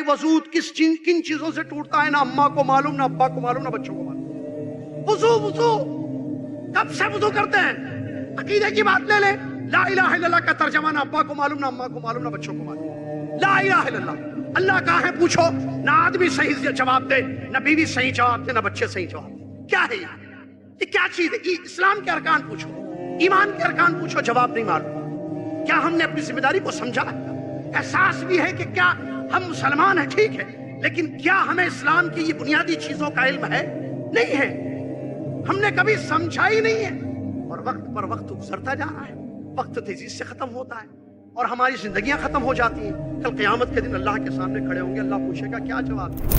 वजूद किन चीजों से टूटता है, ना अम्मा को मालूम, ना अब्बा को मालूम, ना बच्चों को मालूम। वुजू वुजू कब से वुजू करते हैं? अकीदे की बात ले ले, ला इलाहा इल्लल्लाह का तर्जमा ना अब्बा को मालूम, ना अम्मा को मालूम, ना बच्चों को मालूम। ला इलाहा इल्लल्लाह, अल्लाह कहाँ है पूछो, ना आदमी सही जवाब दे, ना बीवी सही जवाब दे, ना बच्चे सही जवाब दे। क्या है ये क्या चीज है? इस्लाम के अरकान पूछो, ईमान के अरकान पूछो, जवाब नहीं मालूम। क्या हमने अपनी जिम्मेदारी को समझा? एहसास भी है कि क्या हम मुसलमान हैं, ठीक है, लेकिन क्या हमें इस्लाम की ये बुनियादी चीजों का इल्म है? नहीं है, हमने कभी समझा ही नहीं है। और वक्त पर वक्त गुजरता जा रहा है, वक्त तेजी से खत्म होता है और हमारी जिंदगियां खत्म हो जाती हैं। कल क़यामत के दिन अल्लाह के सामने खड़े होंगे, अल्लाह पूछेगा क्या जवाब दिया।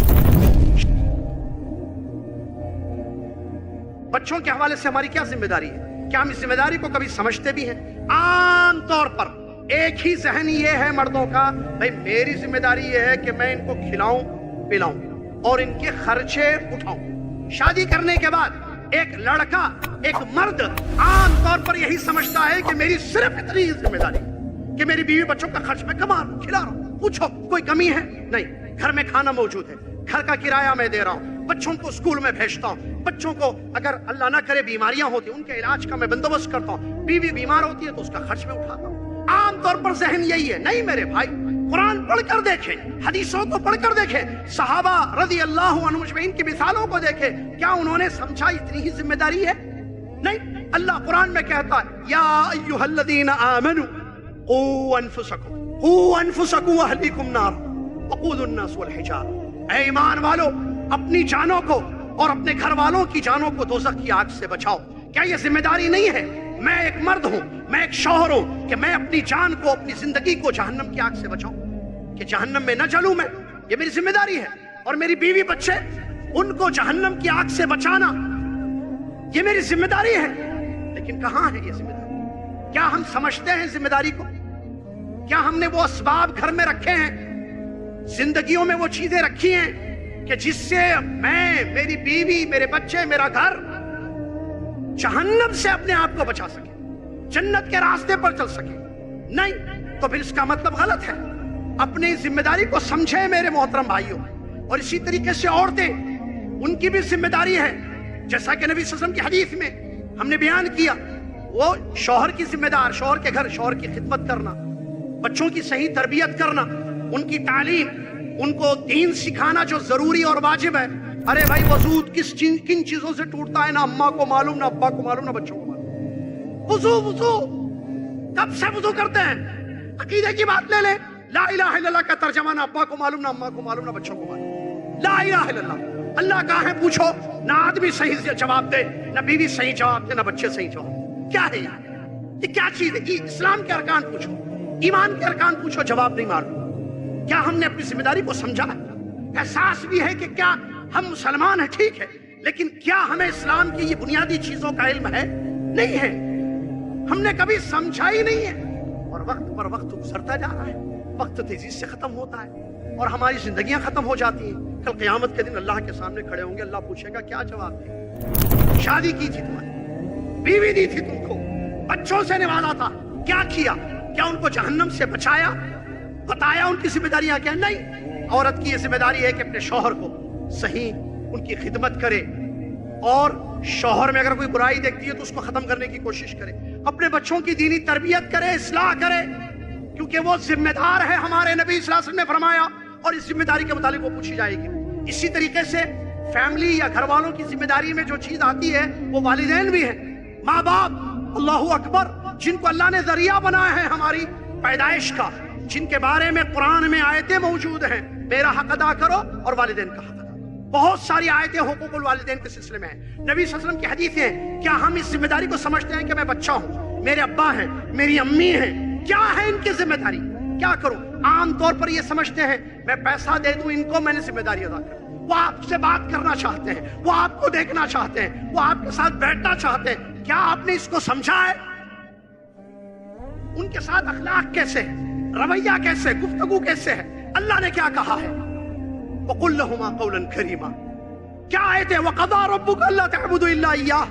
बच्चों के हवाले से हमारी क्या जिम्मेदारी है? क्या हम इस जिम्मेदारी को कभी समझते भी हैं? आम तौर पर एक ही जहन ये है मर्दों का, भाई मेरी जिम्मेदारी ये है कि मैं इनको खिलाऊं पिलाऊं और इनके खर्चे उठाऊं। शादी करने के बाद एक लड़का, एक मर्द आम तौर पर यही समझता है कि मेरी सिर्फ इतनी जिम्मेदारी कि मेरी बीवी बच्चों का खर्च मैं कमा रहा हूं, खिला रहा हूं। पूछो कोई कमी है? नहीं। घर में खाना मौजूद है, घर का किराया मैं दे रहा हूं, बच्चों को स्कूल में भेजता हूं, बच्चों को अगर अल्लाह ना करे बीमारियां होती उनके इलाज का मैं बंदोबस्त करता हूं, बीवी बीमार होती है तो उसका खर्च मैं उठाता हूं। आम तौर पर जहन यही है। नहीं मेरे भाई, कुरान पढ़कर देखें, हदीसों को पढ़कर देखें, सहाबा रज़ी अल्लाह अन्हुम अजमईन की मिसालों को देखें, क्या उन्होंने समझा इतनी ही जिम्मेदारी है? नहीं। अल्लाह कुरान में कहता है, या अय्युहल्लज़ीना आमनू क़ू अनफुसकुम व अहलीकुम नार वक़ूदुन्नास वल हिजारा। ऐ ईमान वालो, अपनी जानों को और अपने घर वालों की जानों को दोज़ख की आग से बचाओ। क्या ये जिम्मेदारी नहीं है? मैं एक मर्द हूं, मैं एक शौहर हूं कि मैं अपनी जान को, अपनी जिंदगी को जहन्नम की आग से बचाऊं, कि जहन्नम में न जलूं मैं। ये मेरी जिम्मेदारी है। और मेरी बीवी बच्चे, उनको जहन्नम की आग से बचाना, ये मेरी जिम्मेदारी है। लेकिन कहां है ये जिम्मेदारी? क्या हम समझते हैं जिम्मेदारी को? क्या हमने वो असबाब घर में रखे हैं, जिंदगियों में वो चीजें रखी हैं कि जिससे मैं, मेरी बीवी, मेरे बच्चे, मेरा घर जहन्नम से अपने आप को बचा सके, जन्नत के रास्ते पर चल सके? नहीं। तो फिर इसका मतलब गलत है। अपनी जिम्मेदारी को समझे मेरे मोहतरम भाइयों। और इसी तरीके से औरतें, उनकी भी जिम्मेदारी है। जैसा कि नबी सल्लल्लाहु अलैहि वसल्लम की हदीस में हमने बयान किया, वो शौहर की जिम्मेदार, शौहर के घर शौहर की खिदमत करना, बच्चों की सही तरबियत करना, उनकी तालीम, उनको दीन सिखाना जो जरूरी और वाजिब है। अरे भाई, वजूद किन चीजों से टूटता है, ना अम्मा को मालूम, ना अब्बा को मालूम, ना बच्चों को मालूम। वुजू वुजू कब से वुजू करते हैं? अकीदे की बात ले ले, ला इलाहा इल्लल्लाह का तर्जमा ना अब्बा को मालूम, ना अम्मा को मालूम, ना बच्चों को मालूम। ला इलाहा इल्लल्लाह, अल्लाह कहाँ है पूछो, ना आदमी सही जवाब दे, ना बीवी सही जवाब दे, ना बच्चे सही जवाब दे। क्या है ये क्या चीज है? इस्लाम के अरकान पूछो, ईमान के अरकान पूछो, जवाब नहीं मालूम। क्या हमने अपनी जिम्मेदारी को समझा? एहसास भी है कि क्या हम मुसलमान हैं, ठीक है, लेकिन क्या हमें इस्लाम की ये बुनियादी चीजों का इल्म है? नहीं है, हमने कभी समझा ही नहीं है। और वक्त पर वक्त गुजरता जा रहा है, वक्त तेजी से खत्म होता है और हमारी जिंदगियां खत्म हो जाती हैं। कल क़यामत के दिन अल्लाह के सामने खड़े होंगे, अल्लाह पूछेगा क्या जवाब दिया। शादी की थी तुम्हारी, बीवी दी थी तुमको, बच्चों से निवाजा था, क्या किया? क्या उनको जहन्नम से बचाया? बताया उनकी जिम्मेदारियां क्या? नहीं। औरत की यह जिम्मेदारी है कि अपने शौहर को सही उनकी खिदमत करे, और शौहर में अगर कोई बुराई देखती है तो उसको खत्म करने की कोशिश करे, अपने बच्चों की दीनी तरबियत करे, इस्लाह करे, क्योंकि वो जिम्मेदार है। हमारे नबी सल्लल्लाहु अलैहि वसल्लम ने फरमाया, और इस जिम्मेदारी के मुताबिक वो पूछी जाएगी। इसी तरीके से फैमिली या घर वालों की जिम्मेदारी में जो चीज आती है वो वालिदैन भी है, माँ बाप, अल्लाहू अकबर, जिनको अल्लाह ने जरिया बनाया है हमारी पैदाइश का, जिनके बारे में कुरान में आयतें मौजूद हैं, मेरा हक अदा करो और वालिदैन का हक अदा। बहुत सारी आयतें हुकूकुल वालिदैन के सिलसिले में है। नबी सल्लल्लाहु अलैहि वसल्लम की हदीस है। क्या हम इस जिम्मेदारी को समझते हैं कि मैं बच्चा हूं, मेरे अब्बा हैं, मेरी अम्मी हैं, क्या है इनकी जिम्मेदारी, क्या करूं? आम तौर पर ये समझते हैं मैं पैसा दे दूं इनको, मैंने जिम्मेदारी अदा कर। वो आपसे बात करना चाहते हैं, वो आपको देखना चाहते हैं, वो आपके साथ बैठना चाहते हैं। क्या आपने इसको समझा है? उनके साथ अखलाक कैसे है, रवैया कैसे, गुफ्तगू कैसे है? अल्लाह ने क्या कहा है? वक़ुल लहुमा क़ौलन करीमा। क्या आयत है? वक़ज़ा रब्बुका अल्ला तअबुदू इल्ला इय्याह।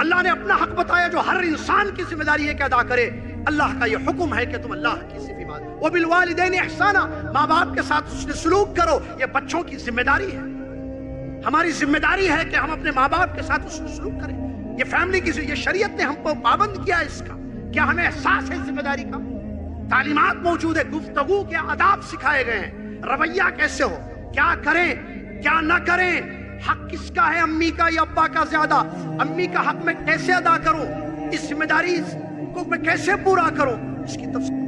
अल्लाह ने अपना हक बताया जो हर इंसान की जिम्मेदारी है कि अदा करे, اللہ کا یہ حکم ہے کہ تم اللہ کی صفت وبالوالدین احسانا، ماں باپ کے ساتھ حسن سلوک کرو. یہ بچوں کی ذمہ داری ہے، ہماری ذمہ داری ہے کہ ہم اپنے ماں باپ کے ساتھ حسن سلوک کریں. یہ فیملی کی، یہ شریعت نے ہم کو پابند کیا اس کا. کیا ہمیں احساس ہے ذمہ داری کا؟ تعلیمات موجود ہے، گفتگو کے آداب سکھائے گئے ہیں، رویہ کیسے ہو، کیا کریں کیا نہ کریں، حق کس کا ہے، امی کا یا ابا کا زیادہ، امی کا حق میں کیسے ادا کروں، اس ذمہ داری کو میں کیسے پورا کروں، اس کی تفصیل